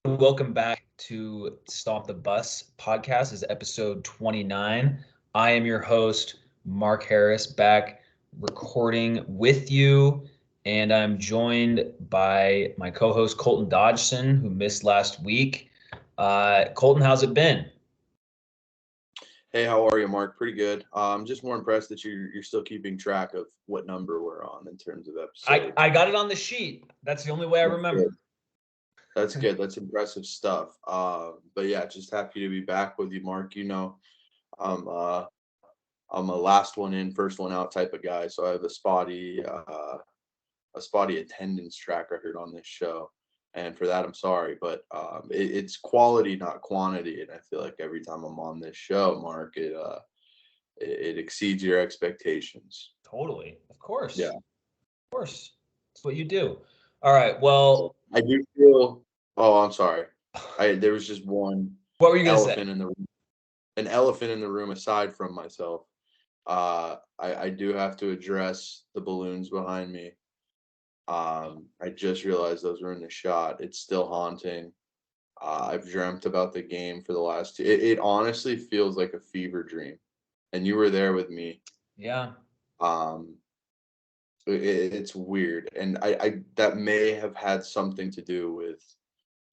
Welcome back to Stop the Bus podcast. This is episode 29. I am your host, Mark Harris, back recording with you, and I'm joined by my co-host Colton Dodgson, who missed last week. Colton, how's it been? Hey, how are you, Mark? Pretty good. I'm just more impressed that you're still keeping track of what number we're on in terms of I, episodes. I got it on the sheet. That's the only way I That's good. remember. That's good. That's impressive stuff. But yeah, just happy to be back with you, Mark. I'm I'm a last one in, first one out type of guy, so I have a spotty attendance track record on this show, and for that I'm sorry, but it's quality, not quantity, and I feel like every time I'm on this show, Mark, it exceeds your expectations. Totally. Of Yeah. course. Of course. That's what you do. All right. Well, I do feel. Oh, I'm sorry. I There was just one what were you going to say? elephant in the an elephant in the room aside from myself. I do have to address the balloons behind me. I just realized those were in the shot. It's still haunting. I've dreamt about the game for the last two. It honestly feels like a fever dream, and you were there with me. Yeah. Um, it's weird, and I that may have had something to do with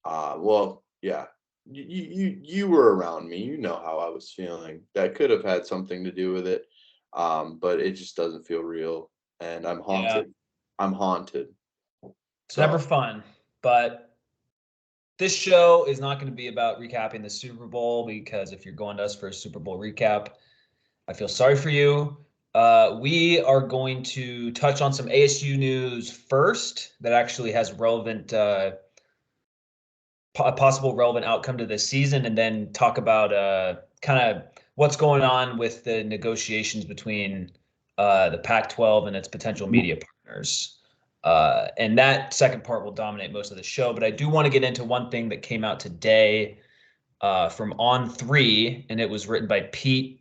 well, yeah. You were around me. You know how I was feeling. That could have had something to do with it. But it just doesn't feel real. And I'm Yeah. haunted. I'm haunted. It's never So fun, but this show is not going to be about recapping the Super Bowl because if you're going to us for a Super Bowl recap, I feel sorry for you. We are going to touch on some ASU news first that actually has relevant, possible relevant outcome to this season, and then talk about kind of what's going on with the negotiations between the Pac-12 and its potential media partners. And that second part will dominate most of the show. But I do want to get into one thing that came out today from On3, and it was written by Pete,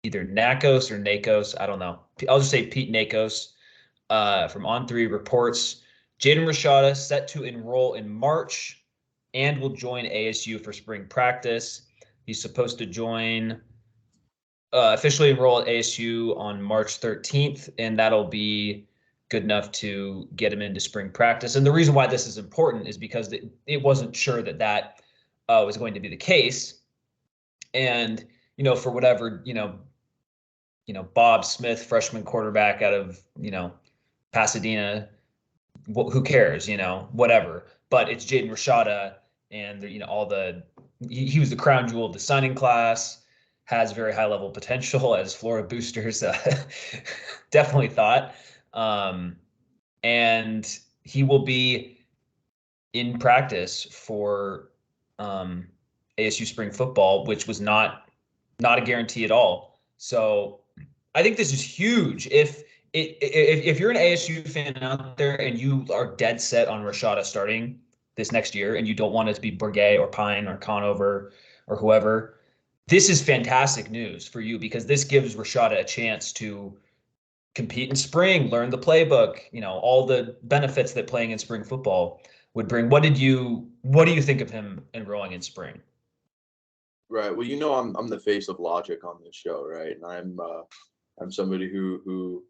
either Nakos or Nakos. I don't know. I'll just say Pete Nakos from On3 reports Jaden Rashada set to enroll in March and will join ASU for spring practice. He's supposed to join, officially enroll at ASU on March 13th, and that'll be good enough to get him into spring practice. And the reason why this is important is because it wasn't sure that was going to be the case. And, for whatever, Bob Smith, freshman quarterback out of, Pasadena, who cares, whatever. But it's Jaden Rashada, and he was the crown jewel of the signing class, has very high level potential, as Florida boosters definitely thought, and he will be in practice for ASU spring football, which was not a guarantee at all. So I think this is huge. If you're an ASU fan out there and you are dead set on Rashada starting this next year and you don't want it to be Burgay or Pine or Conover or whoever, this is fantastic news for you because this gives Rashada a chance to compete in spring, learn the playbook, all the benefits that playing in spring football would bring. What do you think of him enrolling in spring? right. Well, I'm the face of logic on this show, right? And I'm somebody who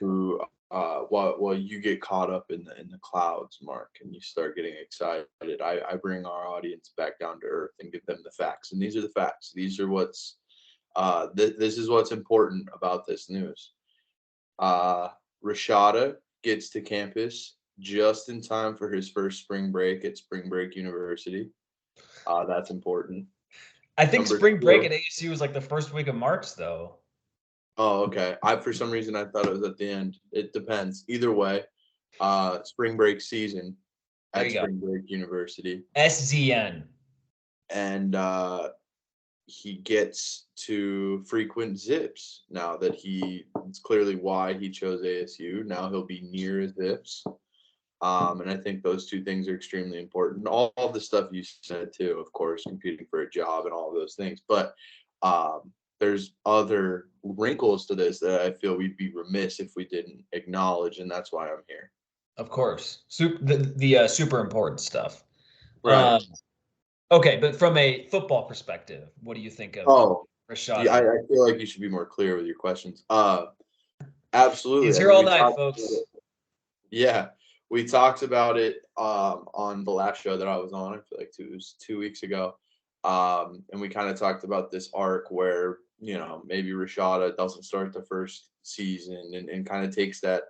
while you get caught up in the clouds, Mark, and you start getting excited, I bring our audience back down to earth and give them the facts. And these are the facts. These are what's this is what's important about this news. Uh, Rashada gets to campus just in time for his first spring break at Spring Break University. That's important. I think Number spring break two. at ASU was like the first week of March, though. Oh, okay. I For some reason I thought it was at the end. It depends. Either way, spring break season There at you go. Spring Break University, SZN. and he gets to frequent Zips now that it's clearly why he chose ASU. Now he'll be near Zips. And I think those two things are extremely important. All the stuff you said too, of course, competing for a job and all of those things. But there's other wrinkles to this that I feel we'd be remiss if we didn't acknowledge, and that's why I'm here. Of course. The super important stuff. Right. Okay, but from a football perspective, what do you think of Oh, yeah, Rashada? I feel like you should be more clear with your questions. Absolutely. He's I here mean, all we night, talked about folks. it. Yeah, we talked about it on the last show that I was on. I feel like it was 2 weeks ago. And we kind of talked about this arc where, maybe Rashada doesn't start the first season and kind of takes that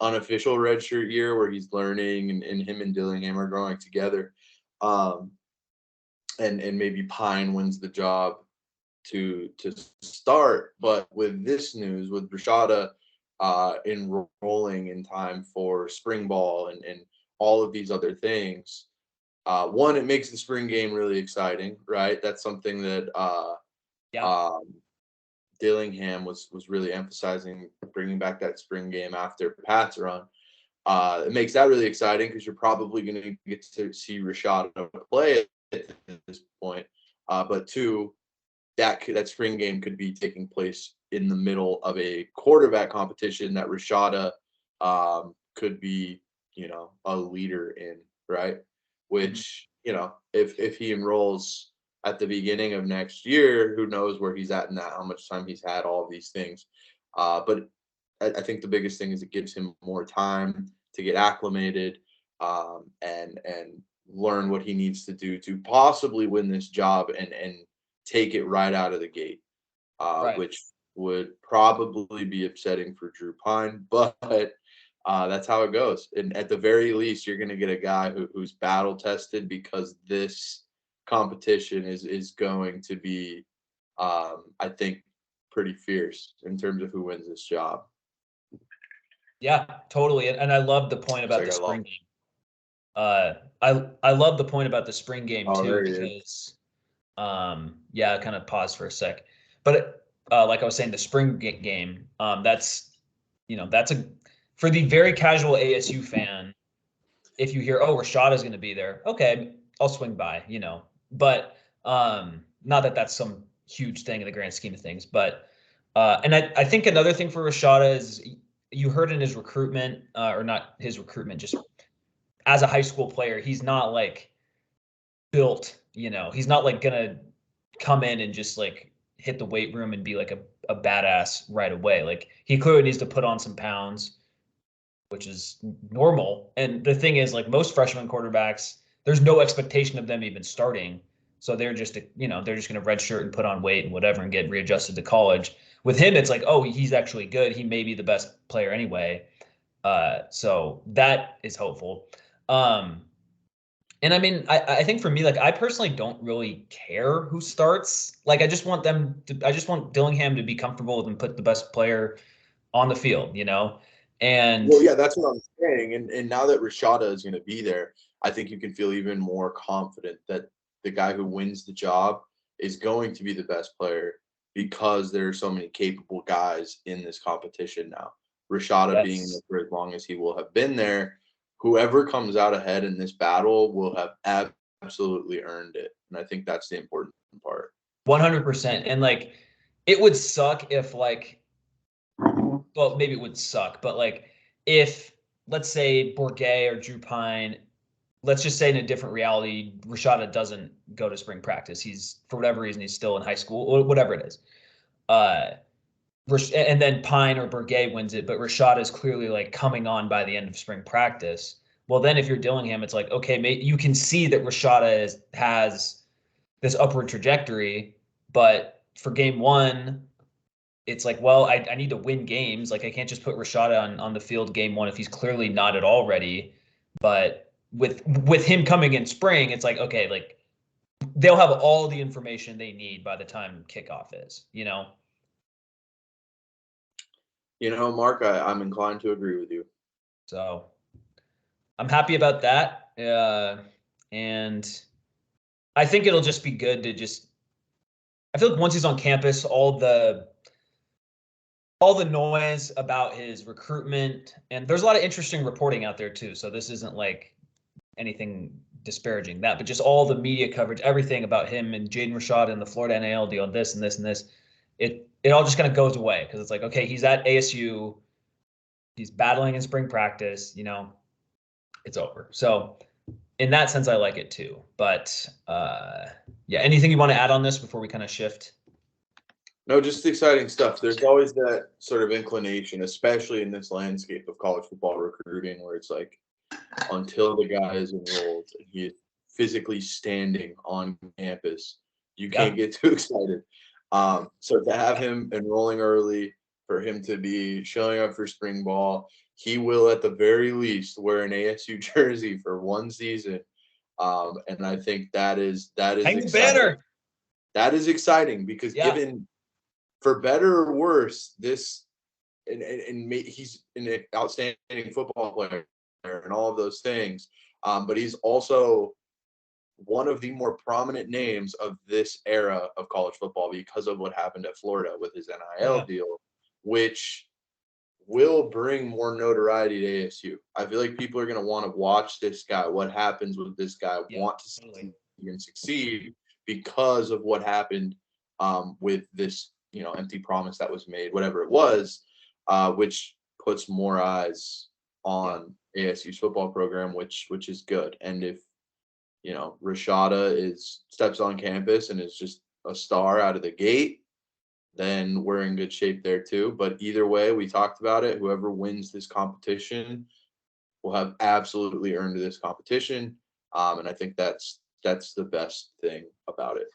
unofficial redshirt year where he's learning and him and Dillingham are growing together. Um, and maybe Pine wins the job to start. But with this news, with Rashada enrolling in time for spring ball and all of these other things, one, it makes the spring game really exciting, right? That's something that Yeah. um, Dillingham was really emphasizing, bringing back that spring game after Pat's run. It makes that really exciting because you're probably going to get to see Rashada play at this point. But two, that spring game could be taking place in the middle of a quarterback competition that Rashada could be, a leader in, right? Mhm. Which, if he enrolls at the beginning of next year, who knows where he's at in that, how much time he's had, all of these things. But I think the biggest thing is it gives him more time to get acclimated and learn what he needs to do to possibly win this job and take it right out of the gate, Right. which would probably be upsetting for Drew Pine, but that's how it goes. And at the very least, you're going to get a guy who's battle tested because this competition is going to be, I think, pretty fierce in terms of who wins this job. Yeah, totally. And I love the point So about I the got spring long. game. I love the point about the spring game Oh, too, there he is. because yeah, I kind of paused for a sec. But like I was saying, the game, that's a for the very casual ASU fan, if you hear, oh, Rashada's going to be there, okay, I'll swing by, But not that that's some huge thing in the grand scheme of things. But and I think another thing for Rashada is you heard in his recruitment, or not his recruitment, just as a high school player, he's not like built, he's not like gonna come in and just like hit the weight room and be like a badass right away. Like he clearly needs to put on some pounds, which is normal. And the thing is, like most freshman quarterbacks, there's no expectation of them even starting. So they're just, they're just going to redshirt and put on weight and whatever and get readjusted to college. With him, it's like, oh, he's actually good. He may be the best player anyway. So that is hopeful. Um, and I mean, I think for me, like I personally don't really care who starts. Like I just want Dillingham to be comfortable with and put the best player on the field, And Well, yeah, that's what I'm saying. And now that Rashada is going to be there, I think you can feel even more confident that the guy who wins the job is going to be the best player because there are so many capable guys in this competition now. Rashada being there yes, for as long as he will have been there, whoever comes out ahead in this battle will have absolutely earned it. And I think that's the important part. 100%. And like, it would suck if like, well, maybe it would suck, but like, if let's say Bourget or Drew Pine, let's just say in a different reality, Rashada doesn't go to spring practice. He's for whatever reason he's still in high school, or whatever it is. Uh, and then Pine or Bourget wins it, but Rashada is clearly like coming on by the end of spring practice. Well, then if you're Dillingham, it's like okay, you can see that Rashada has this upward trajectory, but for game one, it's like, well, I need to win games. Like I can't just put Rashada on the field game one if he's clearly not at all ready. But with him coming in spring, it's like okay, like they'll have all the information they need by the time kickoff is. Mark, I'm inclined to agree with you. So I'm happy about that. And I think it'll just be good to just. I feel like once he's on campus, all the noise about his recruitment, and there's a lot of interesting reporting out there too. So this isn't like anything disparaging that, but just all the media coverage, everything about him and Jaden Rashada and the Florida NAL deal, and this and this and this, it all just kind of goes away because it's like, okay, he's at ASU, he's battling in spring practice, it's over. So in that sense, I like it too. But yeah, anything you want to add on this before we kind of shift? No, just exciting stuff. There's always that sort of inclination, especially in this landscape of college football recruiting, where it's like until the guy is enrolled and he is physically standing on campus, you can't get too excited. So to have him enrolling early, for him to be showing up for spring ball, he will at the very least wear an ASU jersey for one season. And I think that is Hang the exciting. banner. That is exciting because given, for better or worse, this and he's an outstanding football player and all of those things. But he's also one of the more prominent names of this era of college football because of what happened at Florida with his NIL deal, which will bring more notoriety to ASU. I feel like people are going to want to watch this guy, what happens with this guy, want to see him succeed because of what happened with this, empty promise that was made, whatever it was, which puts more eyes on ASU's football program, which is good. And if Rashada steps on campus and is just a star out of the gate, then we're in good shape there too. But either way, we talked about it. Whoever wins this competition will have absolutely earned this competition. And I think that's the best thing about it.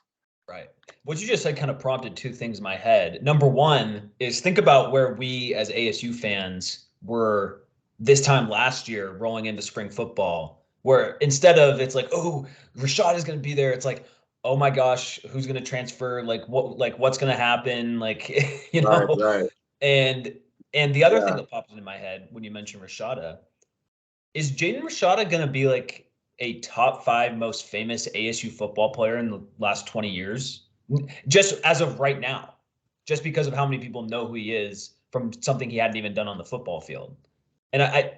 Right. What you just said kind of prompted two things in my head. Number one is think about where we as ASU fans were this time last year rolling into spring football, where instead of it's like, oh, Rashad is going to be there, it's like, oh my gosh, who's going to transfer? What's going to happen? Right. And the other thing that popped into my head when you mentioned Rashada is Jaden Rashada going to be like a top 5 most famous ASU football player in the last 20 years, just as of right now, just because of how many people know who he is from something he hadn't even done on the football field. And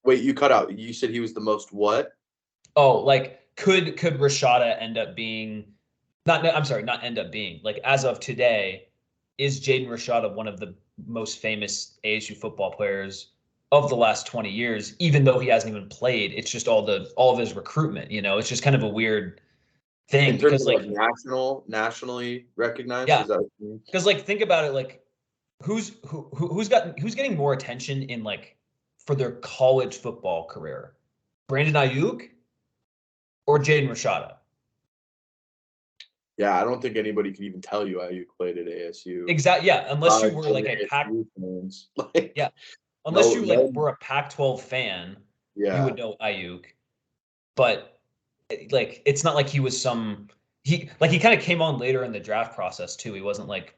Wait, you cut out. You said he was the most what? Oh, like could Rashada end up being not end up being, like, as of today, is Jaden Rashada one of the most famous ASU football players of the last 20 years, even though he hasn't even played? It's just all of his recruitment, it's just kind of a weird thing In terms because of nationally recognized. yeah, Is that what you mean? because like think about it, like who's getting more attention in like for their college football career, Brandon Ayuk or Jaden Rashada? Yeah, I don't think anybody can even tell you Ayuk played at ASU. Exactly. Yeah, unless you were like a unless you were a Pac-12 fan, you would know Ayuk. But like, it's not like he was he kind of came on later in the draft process too. He wasn't like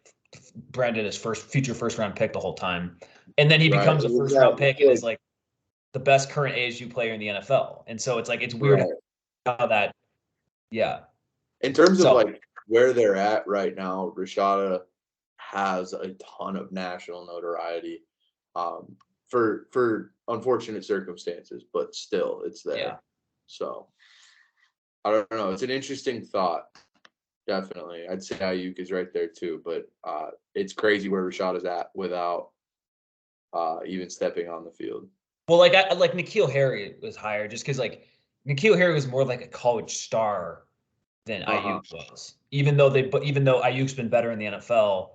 branded as future first round pick the whole time, and then he becomes a first round pick and is like the best current ASU player in the NFL. And so it's like it's weird how that. In terms of like where they're at right now, Rashada has a ton of national notoriety for unfortunate circumstances, but still it's there. Yeah. So I don't know. It's an interesting thought. Definitely. I'd say Ayuk is right there too, but it's crazy where Rashada's at without even stepping on the field. Well, like N'Keal Harry was higher just because like N'Keal Harry was more like a college star than Ayuk was, even though Ayuk's been better in the NFL.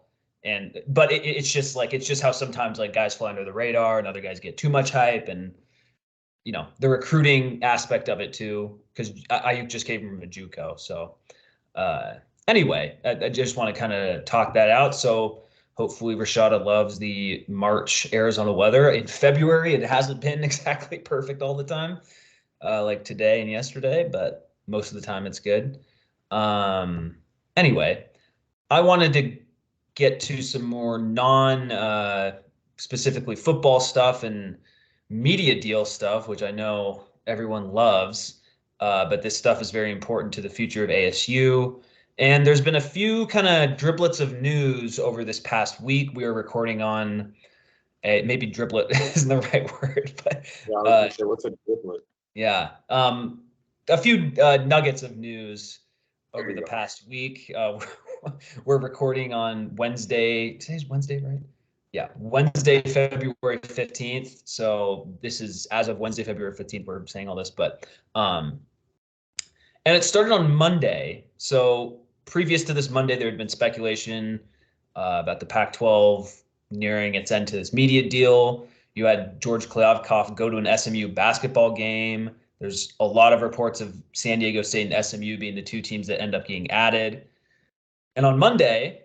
But it's just how sometimes like guys fly under the radar and other guys get too much hype, and the recruiting aspect of it too, because Ayuk just came from a JUCO. So anyway, I just want to kind of talk that out. So hopefully Rashada loves the March Arizona weather. In February, it hasn't been exactly perfect all the time, like today and yesterday, but most of the time it's good. Anyway, I wanted to get to some more specifically football stuff and media deal stuff, which I know everyone loves. But this stuff is very important to the future of ASU. And there's been a few kind of driblets of news over this past week. We are recording on maybe driblet isn't the right word, but what's a driblet? Yeah. A few nuggets of news over the past week. We're recording on Wednesday. Today's Wednesday, right? Yeah, Wednesday, February 15th. So this is as of Wednesday, February 15th, we're saying all this. But And it started on Monday. So previous to this Monday, there had been speculation about the Pac-12 nearing its end to this media deal. You had George Kliavkoff go to an SMU basketball game. There's a lot of reports of San Diego State and SMU being the two teams that end up getting added. And on Monday,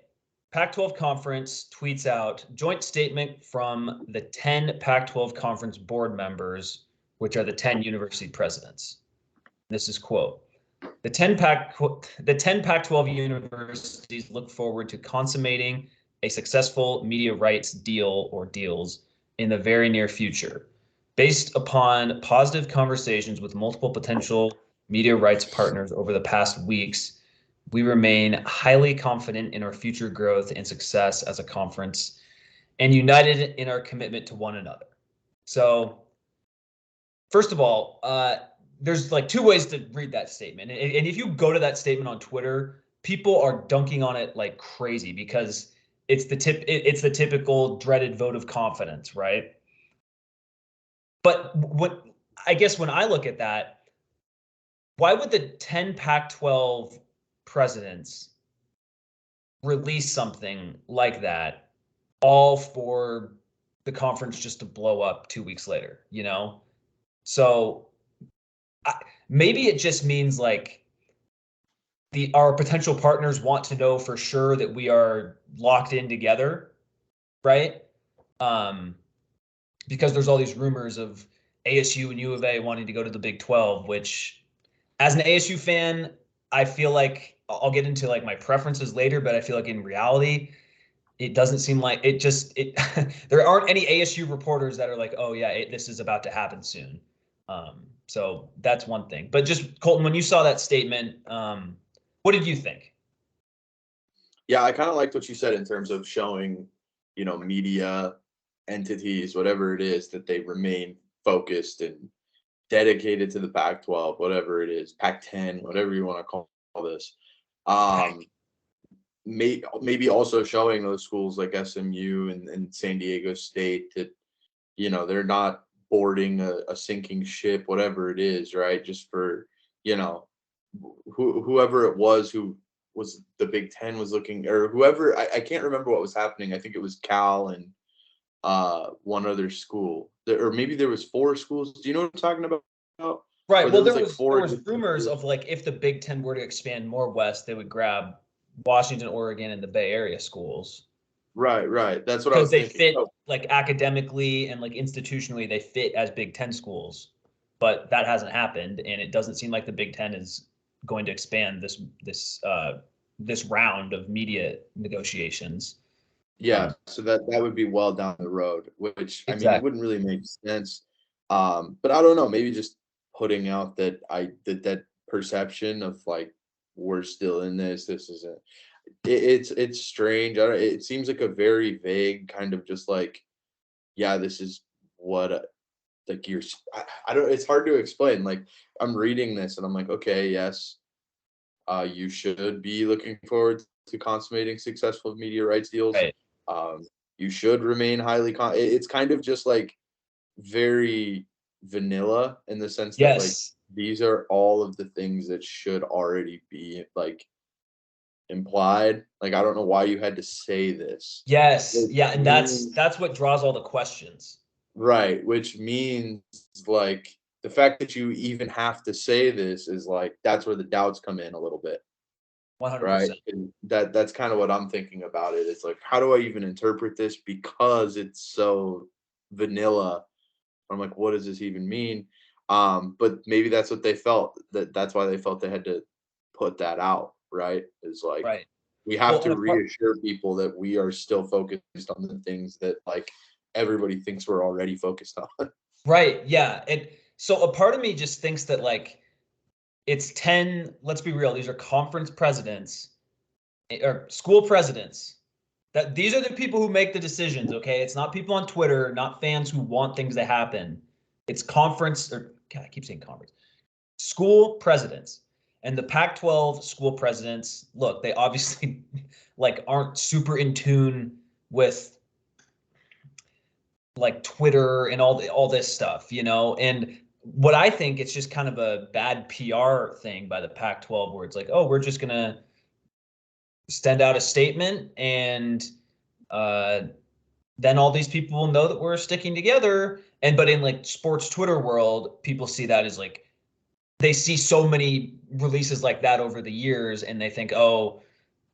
Pac-12 Conference tweets out joint statement from the 10 Pac-12 Conference board members, which are the 10 university presidents. This is quote, the 10 Pac-12 universities look forward to consummating a successful media rights deal or deals in the very near future. Based upon positive conversations with multiple potential media rights partners over the past weeks, we remain highly confident in our future growth and success as a conference and united in our commitment to one another. So, first of all, there's like two ways to read that statement. And if you go to that statement on Twitter, people are dunking on it like crazy because it's the typical dreaded vote of confidence, right? But what I guess when I look at that, why would the 10 Pac-12 presidents release something like that all for the conference just to blow up 2 weeks later, you know? So maybe it just means like our potential partners want to know for sure that we are locked in together, right? Because there's all these rumors of ASU and U of A wanting to go to the Big 12, which as an ASU fan, I feel like I'll get into like my preferences later, but I feel like in reality, it doesn't seem like it there aren't any ASU reporters that are like, oh yeah, this is about to happen soon. So that's one thing. But just Colton, when you saw that statement, what did you think? Yeah, I kind of liked what you said in terms of showing, media entities, whatever it is, that they remain focused and dedicated to the Pac-12, whatever it is, Pac-10, whatever you want to call this. Maybe also showing those schools like SMU and San Diego State that, they're not boarding a sinking ship, whatever it is, right? Just for, whoever it was who was the Big Ten was looking, or whoever, I can't remember what was happening. I think it was Cal and one other school, or maybe there was 4 schools. Do you know what I'm talking about? Right. Well, there like was 4 rumors of like if the Big Ten were to expand more west, they would grab Washington, Oregon, and the Bay Area schools. Right. That's what I Because was they thinking. fit like academically and like institutionally, they fit as Big Ten schools. But that hasn't happened, and it doesn't seem like the Big Ten is going to expand this round of media negotiations. Yeah, so that would be well down the road, which I mean, it Exactly. wouldn't really make sense. But I don't know, maybe just putting out that perception of like we're still in this. This isn't. It's strange. It seems like a very vague kind of just like, yeah, this is what like I don't. It's hard to explain. Like I'm reading this and I'm like, okay, yes, you should be looking forward to consummating successful media rights deals. Right. You should remain highly it's kind of just like very vanilla in the sense that like Yes. these are all of the things that should already be like implied. Like I don't know why you had to say this. Yes. Which Yeah. And means, that's what draws all the questions. right, which means like the fact that you even have to say this is like that's where the doubts come in a little bit. Right, 100%. and that's kinda what I'm thinking about it. It's like, how do I even interpret this because it's so vanilla? I'm like, "What does this even mean?" But maybe that's what they felt, that's why they felt they had to put that out, right? Is like, Right. we have Well, to reassure people that we are still focused on the things that, like, everybody thinks we're already focused on. right. Yeah. So a part of me just thinks that like it's 10, let's be real, these are conference presidents or school presidents. That these are the people who make the decisions, okay? It's not people on Twitter, not fans who want things to happen. It's conference or God, I keep saying conference. School presidents. And the Pac-12 school presidents, look, they obviously like aren't super in tune with like Twitter and all this stuff, you know? And what I think it's just kind of a bad PR thing by the Pac-12 where it's like, oh, we're just going to send out a statement and then all these people will know that we're sticking together. But in like sports Twitter world, people see that as like, they see so many releases like that over the years and they think, oh,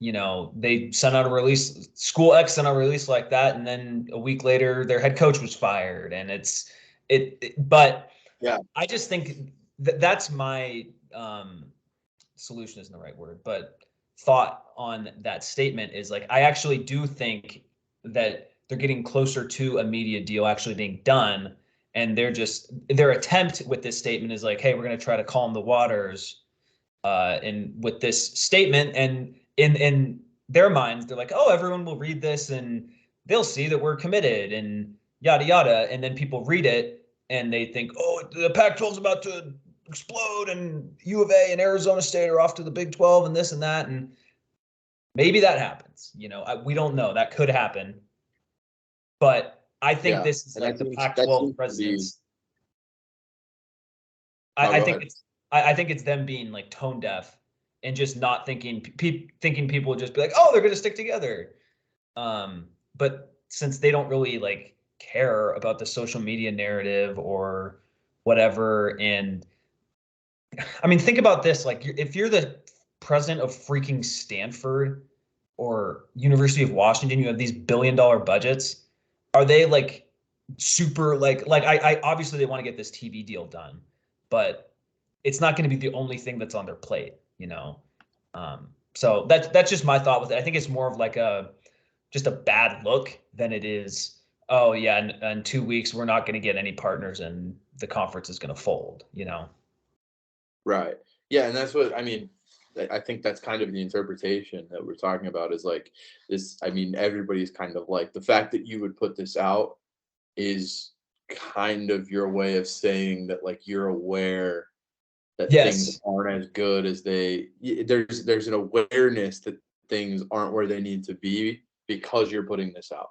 they sent out a release, school X sent out a release like that, and then a week later their head coach was fired. And but Yeah. I just think that's my solution isn't the right word, but thought on that statement is like, I actually do think that they're getting closer to a media deal actually being done. And their attempt with this statement is like, hey, we're going to try to calm the waters and with this statement. And in their minds, they're like, oh, everyone will read this and they'll see that we're committed and yada, yada. And then people read it and they think, oh, the Pac-12 is about to explode and U of A and Arizona State are off to the Big 12 and this and that. And maybe that happens. We don't know. That could happen. But I think this is And like the that Pac-12 seems to be. presidents. No, I go think ahead. I think it's them being like tone deaf and just not thinking people would just be like, oh, they're going to stick together. But since they don't really like care about the social media narrative or whatever, and I mean, think about this: like, if you're the president of freaking Stanford or University of Washington, you have these billion-dollar budgets. Are they like super like I obviously they want to get this TV deal done, but it's not going to be the only thing that's on their plate. So that's just my thought with it. I think it's more of like just a bad look than it is. Oh yeah, in 2 weeks we're not going to get any partners and the conference is going to fold. Right. Yeah, and that's what I mean. I think that's kind of the interpretation that we're talking about is like this. I mean, everybody's kind of like the fact that you would put this out is kind of your way of saying that like you're aware that things Yes. aren't as good as there's an awareness that things aren't where they need to be because you're putting this out.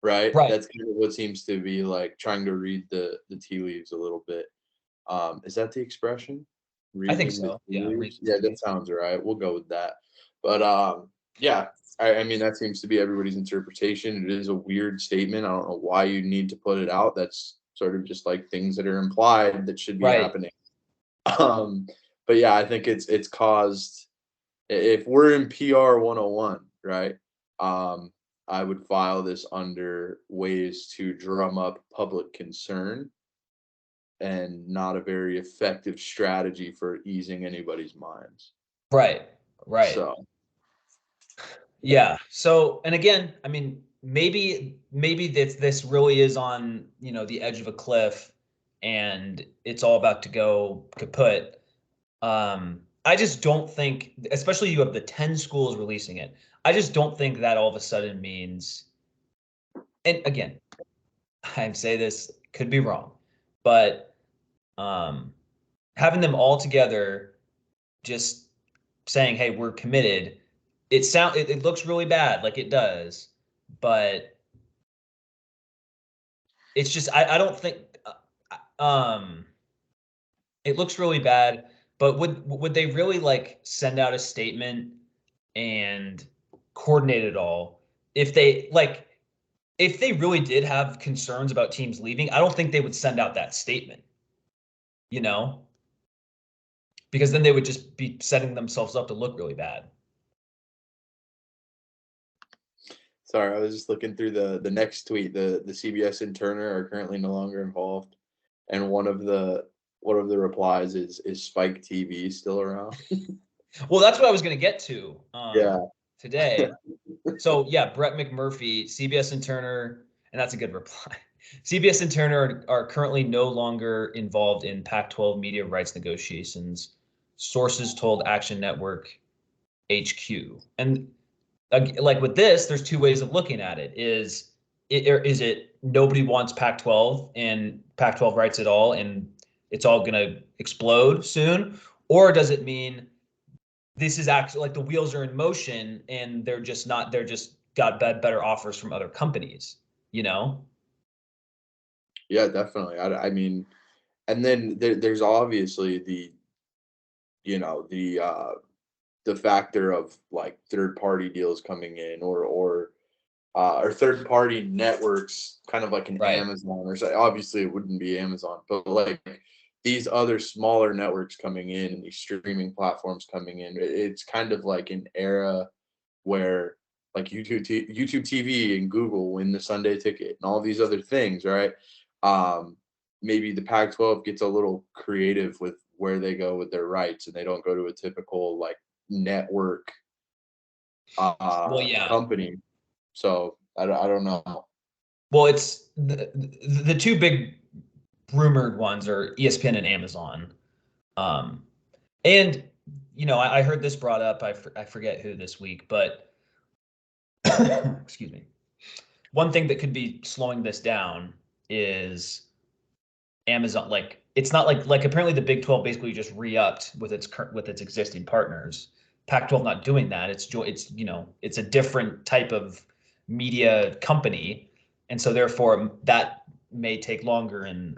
Right? Right. That's kind of what seems to be like trying to read the tea leaves a little bit. Is that the expression? I think Reading the so. tea Yeah. leaves? Yeah, that sounds right. We'll go with that. But yeah, I mean that seems to be everybody's interpretation. It is a weird statement. I don't know why you need to put it out. That's sort of just like things that are implied that should be Right. happening. Um, but yeah, I think it's caused if we're in PR 101, right? Um, I would file this under ways to drum up public concern and not a very effective strategy for easing anybody's minds. Right. Right. So, Yeah. So, and again, I mean, maybe this really is on, the edge of a cliff and it's all about to go kaput. I just don't think, especially you have the 10 schools releasing it. I just don't think that all of a sudden means, and again, I say this could be wrong, but um, having them all together, just saying, "Hey, we're committed." It looks really bad, like it does, but it's just I don't think it looks really bad. But would they really like send out a statement and coordinate it all if they really did have concerns about teams leaving? I don't think they would send out that statement, you know, because then they would just be setting themselves up to look really bad. sorry, I was just looking through the next tweet. The CBS and Turner are currently no longer involved, and one of the replies is Spike TV still around? Well, that's what I was going to get to Yeah. today. So yeah, Brett McMurphy, CBS and Turner, and that's a good reply. CBS and Turner are currently no longer involved in Pac-12 media rights negotiations. Sources told Action Network HQ. And like with this, there's two ways of looking at it. Is it nobody wants Pac-12 and Pac-12 rights at all, and it's all going to explode soon, or does it mean this is actually like the wheels are in motion and they're just got better offers from other companies, you know? Yeah, definitely. I mean, and then there's obviously the factor of like third party deals coming in, or third party networks, kind of like an Right. Amazon, or so. Obviously it wouldn't be Amazon, but like these other smaller networks coming in and these streaming platforms coming in. It's kind of like an era where like YouTube TV and Google win the Sunday Ticket and all these other things, right? Maybe the Pac-12 gets a little creative with where they go with their rights, and they don't go to a typical like network Well, yeah. company. So I don't know. Well, it's the two big rumored ones are ESPN and Amazon. Um, and I heard this brought up. I forget who this week, but excuse me. One thing that could be slowing this down is Amazon. Like, it's not like apparently the Big 12 basically just re-upped with its existing partners. Pac-12 not doing that. It's a different type of media company, and so therefore that may take longer in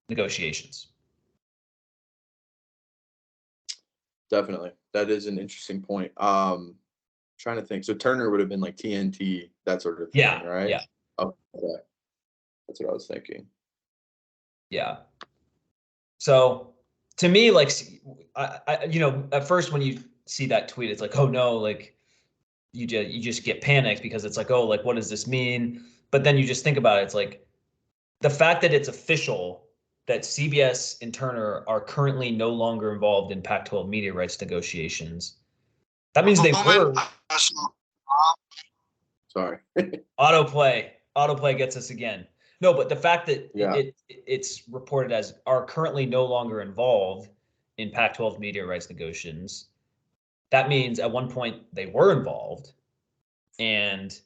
negotiations. Definitely, that is an interesting point. Trying to think. So Turner would have been like TNT, that sort of thing, Yeah, right? yeah, Okay, that's what I was thinking. yeah. So to me, like, at first when you see that tweet, it's like, oh no, like you just get panicked because it's like, oh, like what does this mean? But then you just think about it. It's like the fact that it's official that CBS and Turner are currently no longer involved in Pac-12 media rights negotiations. That means they were. Sorry. Autoplay gets us again. No, but the fact that Yeah. it's reported as are currently no longer involved in Pac-12 media rights negotiations, that means at one point they were involved, and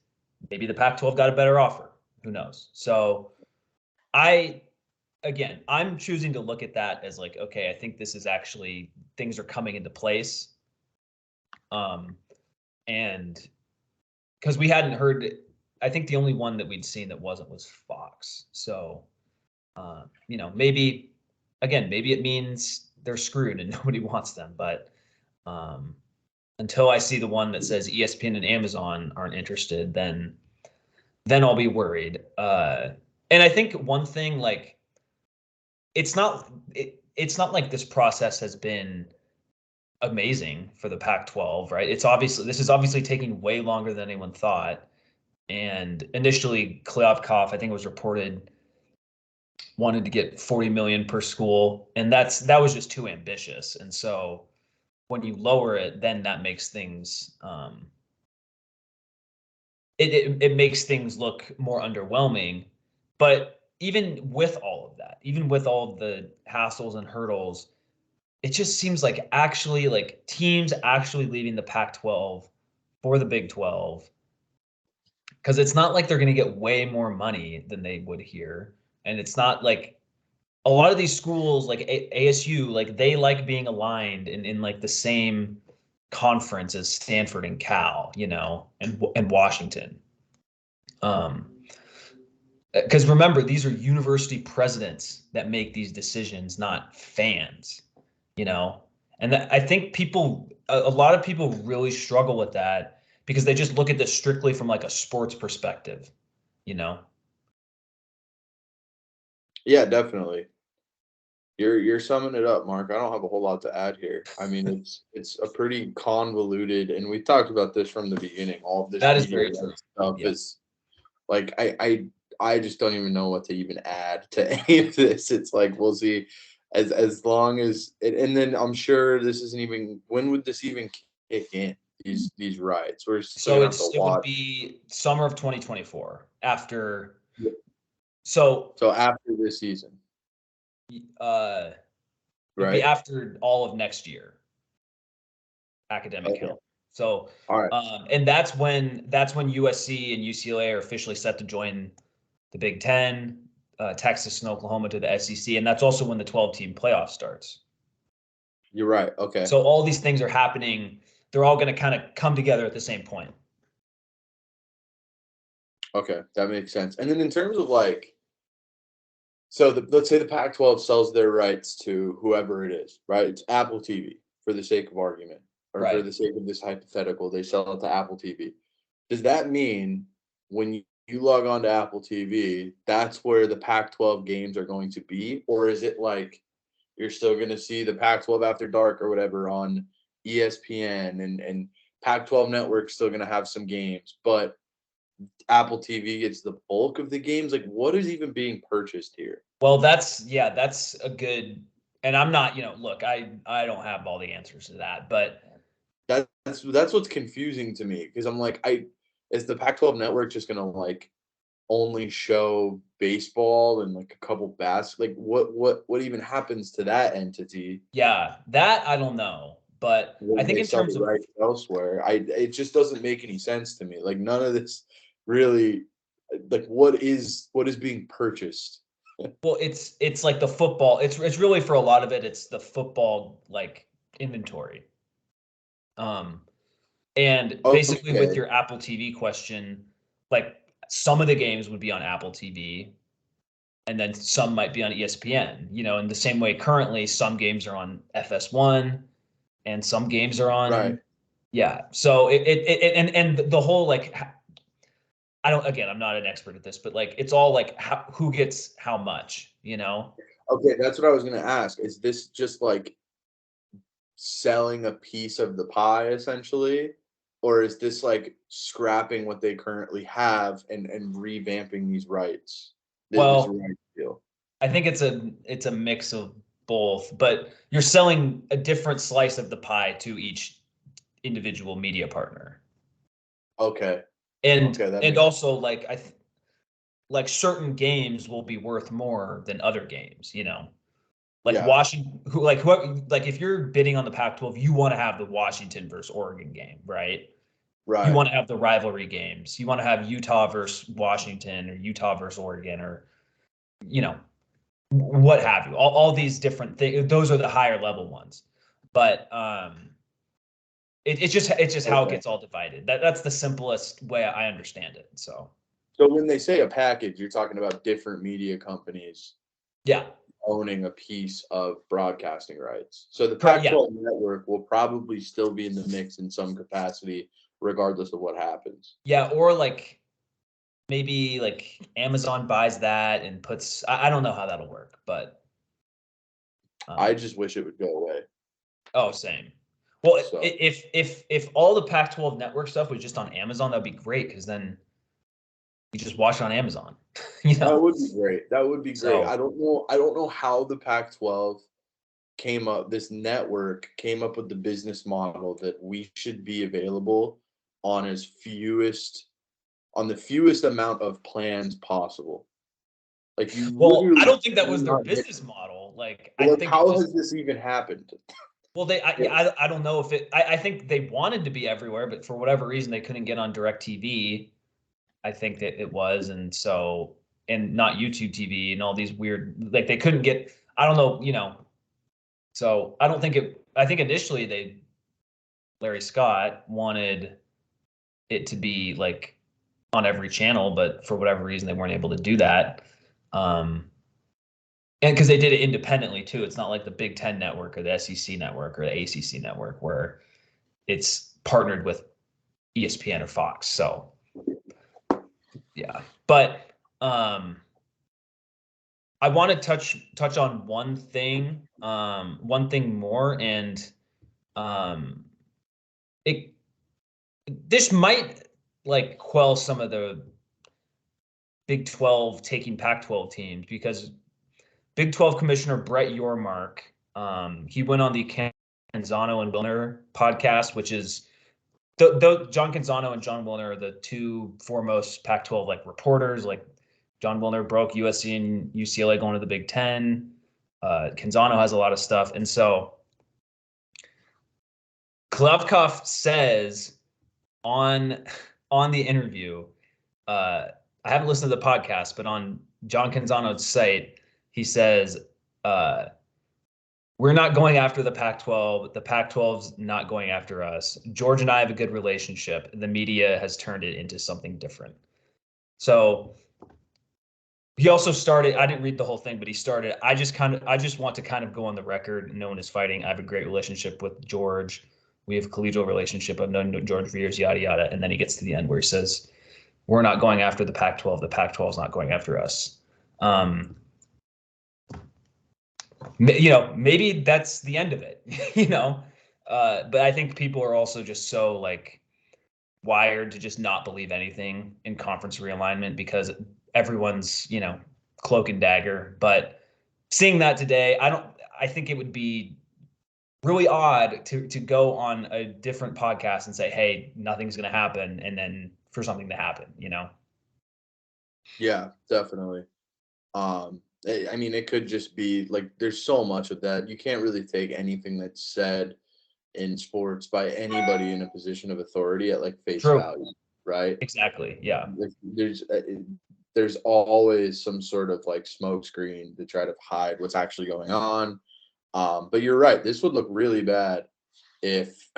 maybe the Pac-12 got a better offer. Who knows? So I'm choosing to look at that as like, okay, I think this is actually things are coming into place. And because we hadn't heard, I think the only one that we'd seen that wasn't was Fox. So, maybe maybe it means they're screwed and nobody wants them. But until I see the one that says ESPN and Amazon aren't interested, then I'll be worried. And I think one thing, like, it's not like this process has been amazing for the Pac-12, right? This is obviously taking way longer than anyone thought. And initially, Klyavkov, I think it was reported, wanted to get 40 million per school, and that was just too ambitious. And so when you lower it, then that makes things it makes things look more underwhelming. But even with all of that, even with all of the hassles and hurdles, it just seems like actually like teams actually leaving the Pac-12 for the Big 12, because it's not like they're going to get way more money than they would here. And it's not like a lot of these schools like ASU, like they like being aligned in like the same conference as Stanford and Cal, and Washington. Because remember, these are university presidents that make these decisions, not fans, you know? And I think a lot of people really struggle with that because they just look at this strictly from like a sports perspective, you know? Yeah, definitely. You're summing it up, Mark. I don't have a whole lot to add here. I mean, it's a pretty convoluted, and we talked about this from the beginning. All of this That is media very true. stuff Yeah. is like I just don't even know what to even add to any of this. It's like we'll see, as long as, and then I'm sure this isn't even, when would this even kick in? These riots. We're still So gonna have to it would watch. be summer of 2024 after. Yeah. So So after this season, uh, it'd be right? after all of next year, academic Okay. hill. So, All right. and that's when USC and UCLA are officially set to join the Big Ten, Texas and Oklahoma to the SEC, and that's also when the 12-team playoff starts. You're right. Okay. So all these things are happening. They're all going to kind of come together at the same point. Okay, that makes sense. And then in terms of like So let's say the Pac-12 sells their rights to whoever it is, right? It's Apple TV for the sake of argument, or for Right. the sake of this hypothetical, they sell it to Apple TV. Does that mean when you log on to Apple TV, that's where the Pac-12 games are going to be? Or is it like you're still going to see the Pac-12 After Dark or whatever on ESPN, and Pac-12 Network's still going to have some games, but Apple TV gets the bulk of the games? Like, what is even being purchased here? Well, that's a good, and I'm not, look, I don't have all the answers to that, but That's what's confusing to me, because I'm like, is the Pac-12 network just gonna like only show baseball and like a couple like what even happens to that entity yeah, that I don't know. But I when think they in sell terms the of, rights elsewhere? It just doesn't make any sense to me. Like, none of this really, like, what is being purchased? well, it's like the football. It's really, for a lot of it, it's the football like inventory. Um, and basically with Okay, your Apple TV question, like some of the games would be on Apple TV, and then some might be on ESPN. In the same way, currently some games are on FS1, and some games are right. on, yeah. So and the whole like, I don't, again, I'm not an expert at this, but like it's all like who gets how much. Okay, that's what I was gonna ask. Is this just like selling a piece of the pie essentially, or is this like scrapping what they currently have and revamping these rights? This Well, right deal. I think it's a mix of both, but you're selling a different slice of the pie to each individual media partner. Okay. And Okay, that and makes also like like certain games will be worth more than other games. Like yeah, Washington, like if you're bidding on the Pac-12, you want to have the Washington versus Oregon game, right? You right. want to have the rivalry games. You want to have Utah versus Washington, or Utah versus Oregon, or you know what have you. All these different things. Those are the higher level ones. But it's just how it Okay. gets all divided. That's the simplest way I understand it. So So when they say a package, you're talking about different media companies yeah, owning a piece of broadcasting rights. So the correct. Yeah, Pac-12 network will probably still be in the mix in some capacity, regardless of what happens. yeah, or like maybe like Amazon buys that and puts. I don't know how that'll work, but I um, just wish it would go away. oh, same. Well, So if all the Pac-12 network stuff was just on Amazon, that'd be great, because then you just watch it on Amazon. you that know. would be great. That would be great. So I don't know how the Pac-12 came up, this network came up with the business model that we should be available on the fewest amount of plans possible. Like, you well, I literally don't think that was their cannot get, business model. Like I like, think it how just has this even happened? well they I, Yeah, yeah, I don't know if it I think they wanted to be everywhere, but for whatever reason they couldn't get on direct TV. I think that it was, and so, and not YouTube TV and all these weird, like they couldn't get, I don't know. So I don't think I think initially Larry Scott wanted it to be like on every channel, but for whatever reason they weren't able to do that. Um, and because they did it independently too. It's not like the Big Ten network or the SEC network or the ACC network where it's partnered with ESPN or Fox. So yeah, but I want to touch on one thing more, and um, it this might like quell some of the Big 12 taking Pac-12 teams, because Big 12 Commissioner Brett Yormark, he went on the Canzano and Wilner podcast, which is the John Canzano and John Wilner are the two foremost Pac-12 like reporters. Like John Wilner broke USC and UCLA going to the Big Ten. Canzano has a lot of stuff, and so Klavkov says on on the interview, uh, I haven't listened to the podcast, but on John Canzano's site, he says, uh, we're not going after the Pac-12. The Pac-12's not going after us. George and I have a good relationship. The media has turned it into something different. So He also started, I didn't read the whole thing, but he started, I just want to kind of go on the record, no one is fighting. I have a great relationship with George. We have a collegial relationship. I've known George for years, yada, yada. And then he gets to the end where he says, we're not going after the Pac-12. The Pac-12 is not going after us. Maybe that's the end of it, but I think people are also just so like wired to just not believe anything in conference realignment because everyone's, cloak and dagger. But seeing that today, I think it would be really odd to go on a different podcast and say, hey, nothing's going to happen. And then for something to happen. Yeah, definitely. I mean, it could just be like there's so much of that. You can't really take anything that's said in sports by anybody in a position of authority at like face True. value, right? Exactly. Yeah. There's always some sort of like smoke screen to try to hide what's actually going on. But you're right. This would look really bad if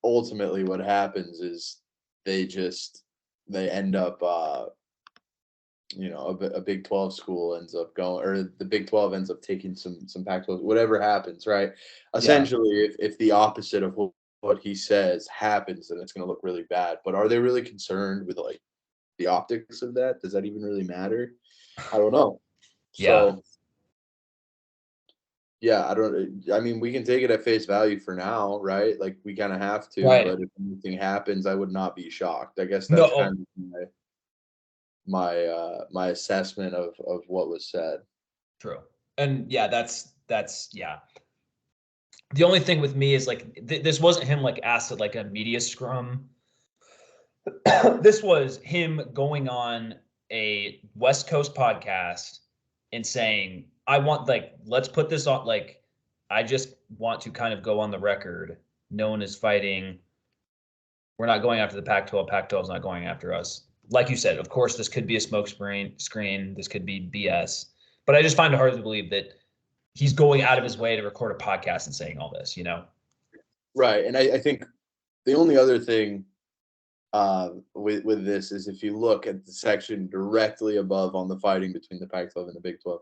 ultimately what happens is they just they end up a Big 12 school ends up going, or the Big 12 ends up taking some Pac-12, whatever happens, right? Yeah. Essentially, if the opposite of what he says happens, then it's going to look really bad. But are they really concerned with like the optics of that? Does that even really matter? I don't know. Yeah. So yeah, I mean, we can take it at face value for now, right? Like we kind of have to, Right. but if anything happens, I would not be shocked. I guess that's No. kind of my assessment of what was said. True. And yeah, that's yeah. The only thing with me is like this wasn't him like asked at like a media scrum. This was him going on a West Coast podcast and saying, I want like let's put this on like I just want to kind of go on the record. No one is fighting. We're not going after the Pac-12. Pac-12 is not going after us. Like you said, of course, this could be a smoke screen. This could be BS. But I just find it hard to believe that he's going out of his way to record a podcast and saying all this. Right, and I think the only other thing with this is if you look at the section directly above on the fighting between the Pac-12 and the Big 12,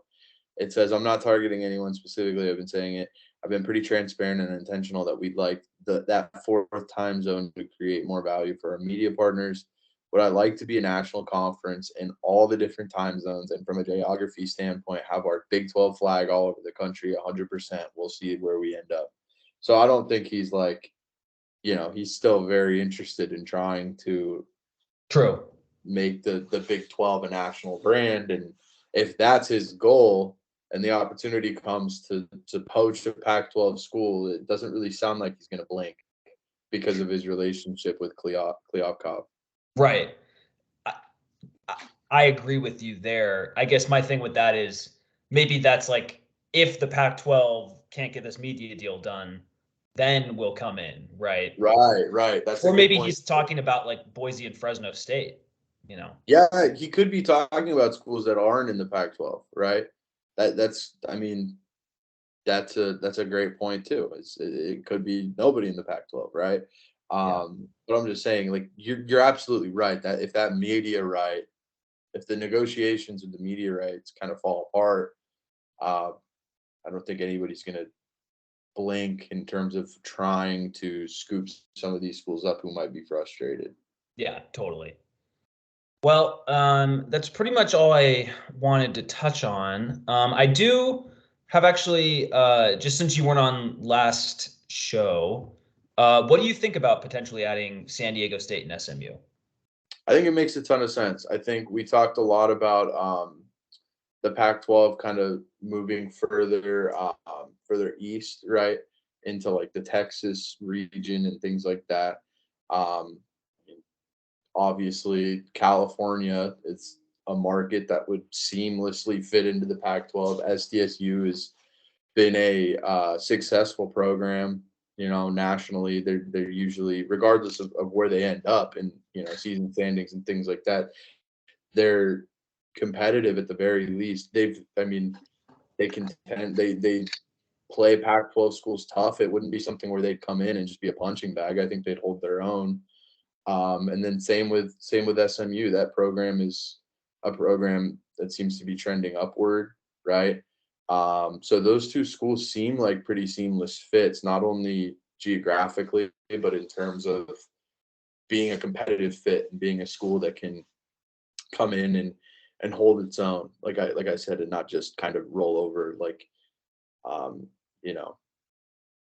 it says, "I'm not targeting anyone specifically. I've been saying it. I've been pretty transparent and intentional that we'd like that fourth time zone to create more value for our media partners. Would I like to be a national conference in all the different time zones and from a geography standpoint, have our Big 12 flag all over the country 100%. We'll see where we end up." So I don't think he's like, he's still very interested in trying to True. make the Big 12 a national brand. And if that's his goal and the opportunity comes to poach a Pac-12 school, it doesn't really sound like he's going to blink because of his relationship with Kliavkov. Right. I, I agree with you there. I guess my thing with that is maybe that's like if the Pac-12 can't get this media deal done, then we'll come in, right? Right. That's a Or good maybe point. he's talking about like Boise and Fresno State. Yeah, he could be talking about schools that aren't in the Pac-12, right? That's I mean, that's a great point too. It could be nobody in the Pac-12, right? Yeah. But I'm just saying, like you're absolutely right that if that media right, if the negotiations with the media rights kind of fall apart, uh, I don't think anybody's going to blink in terms of trying to scoop some of these schools up who might be frustrated. Yeah, totally. Well, that's pretty much all I wanted to touch on. I do have actually, just since you weren't on last show, what do you think about potentially adding San Diego State and SMU? I think it makes a ton of sense. I think we talked a lot about the Pac-12 kind of moving further east, right, into like the Texas region and things like that. Um, Obviously, California is a market that would seamlessly fit into the Pac-12. SDSU has been a successful program, nationally. They're usually, regardless of where they end up in season standings and things like that, they're competitive at the very least. I mean, they play Pac-12 schools tough. It wouldn't be something where they'd come in and just be a punching bag. I think they'd hold their own. And then same with SMU. That program is a program that seems to be trending upward, right? So those two schools seem like pretty seamless fits, not only geographically, but in terms of being a competitive fit and being a school that can come in and hold its own, like I said, and not just kind of roll over like, um, you know,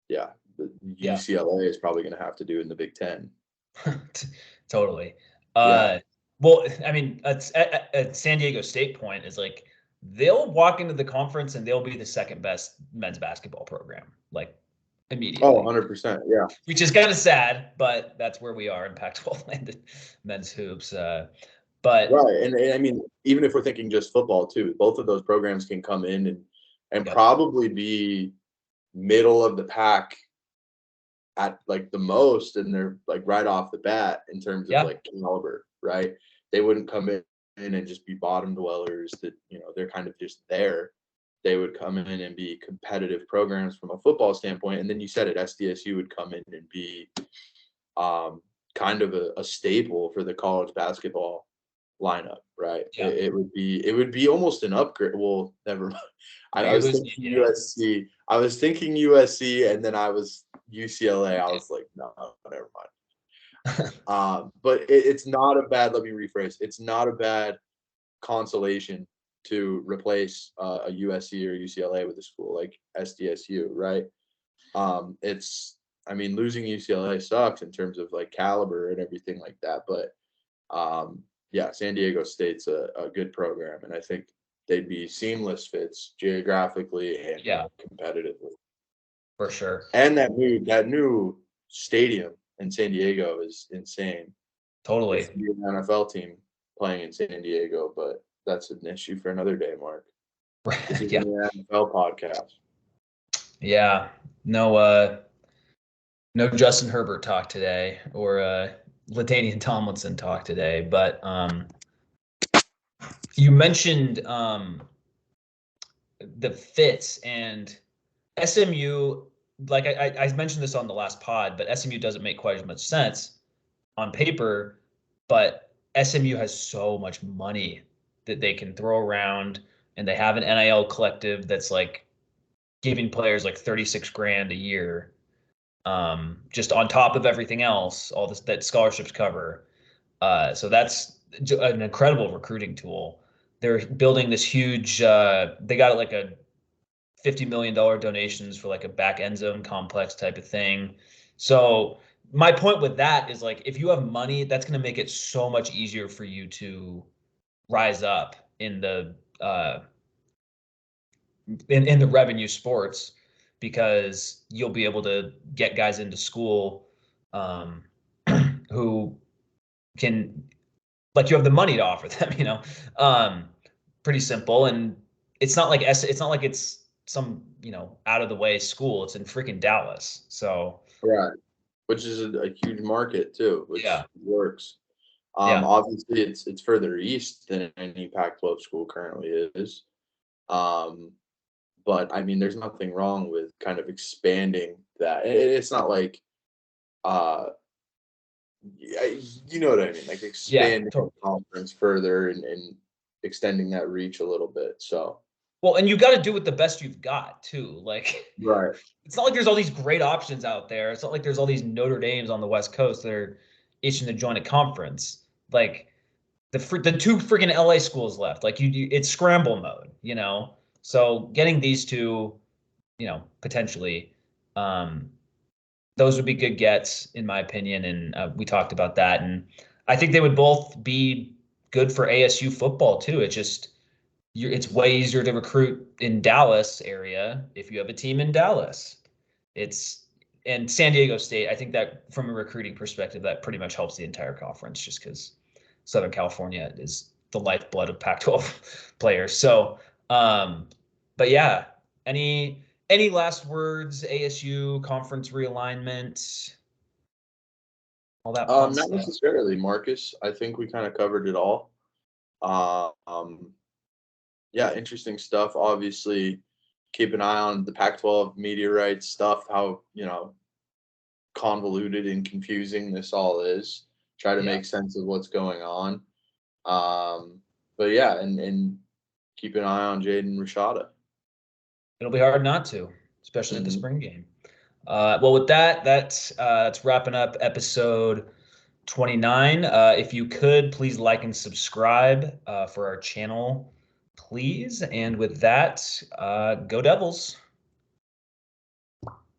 yeah, the Yeah. UCLA is probably going to have to do in the Big Ten. Totally. Yeah. Well, I mean, at San Diego State point is like they'll walk into the conference and they'll be the second best men's basketball program, like Oh, immediately, 100%. Yeah. which is kind of sad, but that's where we are in Pac-12 landed men's hoops. But Right. And I mean, even if we're thinking just football too, both of those programs can come in and yeah, probably be middle of the pack at like the most, and they're like right off the bat in terms of yeah, like caliber, right? They wouldn't come in and just be bottom dwellers that, they're kind of just there. They would come in and be competitive programs from a football standpoint. And then you said it, SDSU would come in and be kind of a staple for the college basketball lineup, right? yeah. It would be almost an upgrade. Well, never mind. I You're was losing thinking Indiana. USC. I was thinking USC, and then I was UCLA. I was like, no, never mind. But it's not a bad. Let me rephrase. It's not a bad consolation to replace a USC or UCLA with a school like SDSU, right? It's I mean, losing UCLA sucks in terms of like caliber and everything like that, but yeah, San Diego State's a good program, and I think they'd be seamless fits geographically and Yeah, competitively. for sure. And that new stadium in San Diego is insane. There Totally. should be an NFL team playing in San Diego, but that's an issue for another day, Mark. This is Yeah, an NFL podcast. yeah. No, no Justin Herbert talk today or Latainian Tomlinson talk today, but you mentioned the fits and SMU. Like I mentioned this on the last pod, but SMU doesn't make quite as much sense on paper. But SMU has so much money that they can throw around, and they have an NIL collective that's like giving players like 36 grand a year, just on top of everything else, all this that scholarships cover. So that's an incredible recruiting tool. They're building this huge. They got like a $50 million donations for like a back end zone complex type of thing. So my point with that is like if you have money, that's going to make it so much easier for you to rise up in the in the revenue sports because you'll be able to get guys into school um, who can like you have the money to offer them, um, pretty simple. And it's not like it's some, out of the way school. It's in freaking Dallas. So Right. Which is a huge market too, yeah, which works. yeah, Obviously, it's further east than any Pac-12 school currently is. Um, but I mean, there's nothing wrong with kind of expanding that. It's not like, uh, you know what I mean, like yeah, expanding the totally. conference further and extending that reach a little bit. So, Well, and you got to do with the best you've got too. Like, right, it's not like there's all these great options out there. It's not like there's all these Notre Dames on the West Coast that are itching to join a conference. Like, the two freaking LA schools left. Like it's scramble mode. So getting these two, potentially, um, those would be good gets in my opinion. And we talked about that, and I think they would both be good for ASU football too. It's way easier to recruit in Dallas area if you have a team in Dallas. It's and San Diego State. I think that from a recruiting perspective, that pretty much helps the entire conference, just because Southern California is the lifeblood of Pac-12 players. So, but yeah, any last words? ASU conference realignment, all that fun not stuff. necessarily, Marcus. I think we kind of covered it all. Um, yeah, interesting stuff. Obviously, keep an eye on the Pac-12 media rights stuff. How convoluted and confusing this all is. Try to Yeah, make sense of what's going on. Um, But yeah, and keep an eye on Jaden Rashada. It'll be hard not to, especially at the Mm-hmm. spring game. Well, with that, that's wrapping up episode 29. If you could, please like and subscribe for our channel, please. And with that, go Devils.